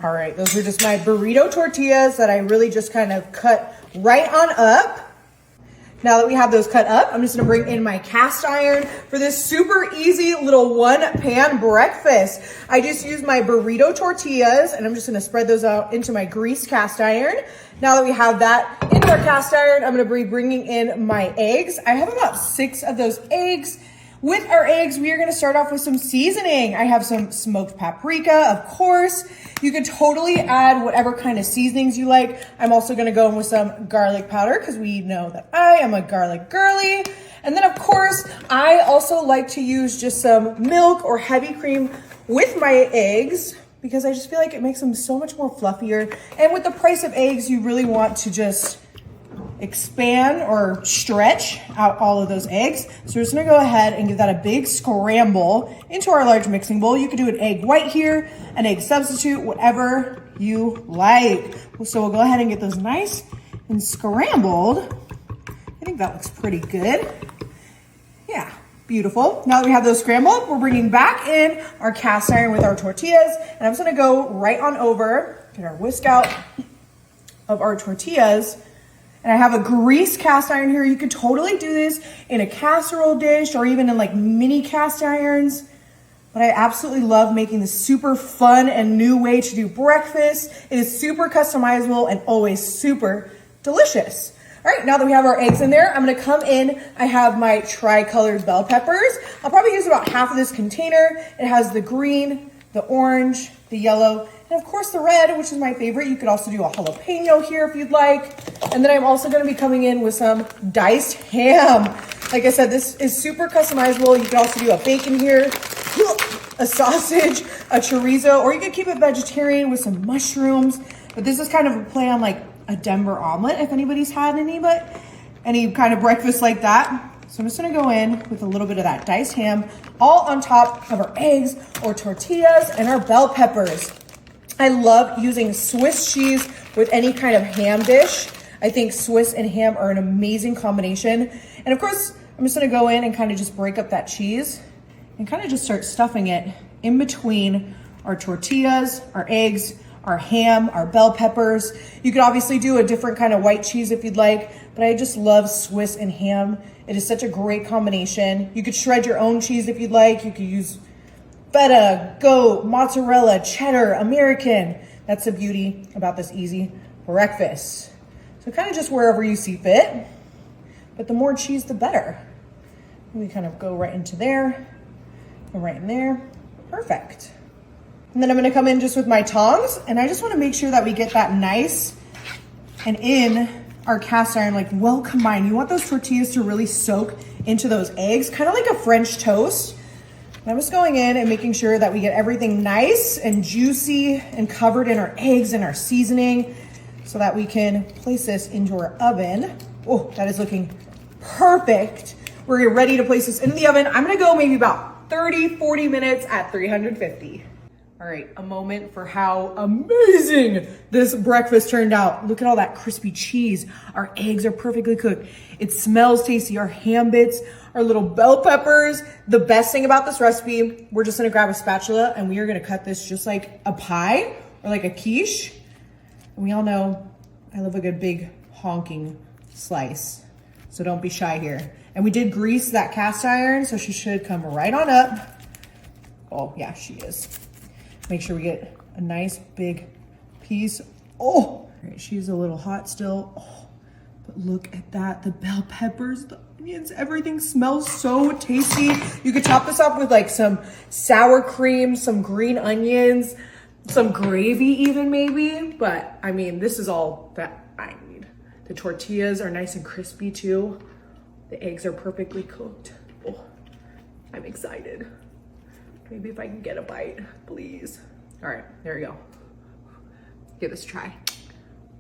All right, those are just my burrito tortillas that I really just kind of cut right on up. Now that we have those cut up, I'm just gonna bring in my cast iron for this super easy little one pan breakfast. I just use my burrito tortillas and I'm just gonna spread those out into my greased cast iron. Now that we have that into our cast iron, I'm gonna be bringing in my eggs. I have about 6 of those eggs. With our eggs, we are gonna start off with some seasoning. I have some smoked paprika, of course. You could totally add whatever kind of seasonings you like. I'm also gonna go in with some garlic powder because we know that I am a garlic girly. And then of course, I also like to use just some milk or heavy cream with my eggs because I just feel like it makes them so much more fluffier. And with the price of eggs, you really want to just expand or stretch out all of those eggs. So we're just gonna go ahead and give that a big scramble into our large mixing bowl. You could do an egg white here, an egg substitute, whatever you like. So we'll go ahead and get those nice and scrambled. I think that looks pretty good. Yeah, beautiful. Now that we have those scrambled, we're bringing back in our cast iron with our tortillas. And I'm just gonna go right on over, get our whisk out of our tortillas. And I have a greased cast iron here. You could totally do this in a casserole dish or even in like mini cast irons. But I absolutely love making this super fun and new way to do breakfast. It is super customizable and always super delicious. All right, now that we have our eggs in there, I'm gonna come in. I have my tri-colored bell peppers. I'll probably use about half of this container. It has the green, the orange, the yellow, and of course the red, which is my favorite. You could also do a jalapeno here if you'd like. And then I'm also gonna be coming in with some diced ham. Like I said, this is super customizable. You could also do a bacon here, a sausage, a chorizo, or you could keep it vegetarian with some mushrooms. But this is kind of a play on like a Denver omelet, if anybody's had any kind of breakfast like that. So I'm just gonna go in with a little bit of that diced ham, all on top of our eggs or tortillas and our bell peppers. I love using Swiss cheese with any kind of ham dish. I think Swiss and ham are an amazing combination. And of course, I'm just gonna go in and kind of just break up that cheese and kind of just start stuffing it in between our tortillas, our eggs, our ham, our bell peppers. You could obviously do a different kind of white cheese if you'd like, but I just love Swiss and ham. It is such a great combination. You could shred your own cheese if you'd like. You could use feta, goat, mozzarella, cheddar, American. That's the beauty about this easy breakfast. So kind of just wherever you see fit, but the more cheese, the better. We kind of go right into there and right in there. Perfect. And then I'm gonna come in just with my tongs, and I just wanna make sure that we get that nice and in our cast iron, like well combined. You want those tortillas to really soak into those eggs, kind of like a French toast. And I'm just going in and making sure that we get everything nice and juicy and covered in our eggs and our seasoning so that we can place this into our oven. Oh, that is looking perfect. We're ready to place this into the oven. I'm gonna go maybe about 30, 40 minutes at 350. All right, a moment for how amazing this breakfast turned out. Look at all that crispy cheese. Our eggs are perfectly cooked. It smells tasty. Our ham bits, our little bell peppers. The best thing about this recipe, we're just gonna grab a spatula and we are gonna cut this just like a pie or like a quiche. And we all know I love a good big honking slice. So don't be shy here. And we did grease that cast iron, so she should come right on up. Oh yeah, she is. Make sure we get a nice big piece. Oh, all right, she's a little hot still. Oh, but look at that, the bell peppers, the onions, everything smells so tasty. You could top this up with like some sour cream, some green onions, some gravy even maybe. But I mean, this is all that I need. The tortillas are nice and crispy too. The eggs are perfectly cooked. Oh, I'm excited. Maybe if I can get a bite, please. All right, there we go. Give this a try.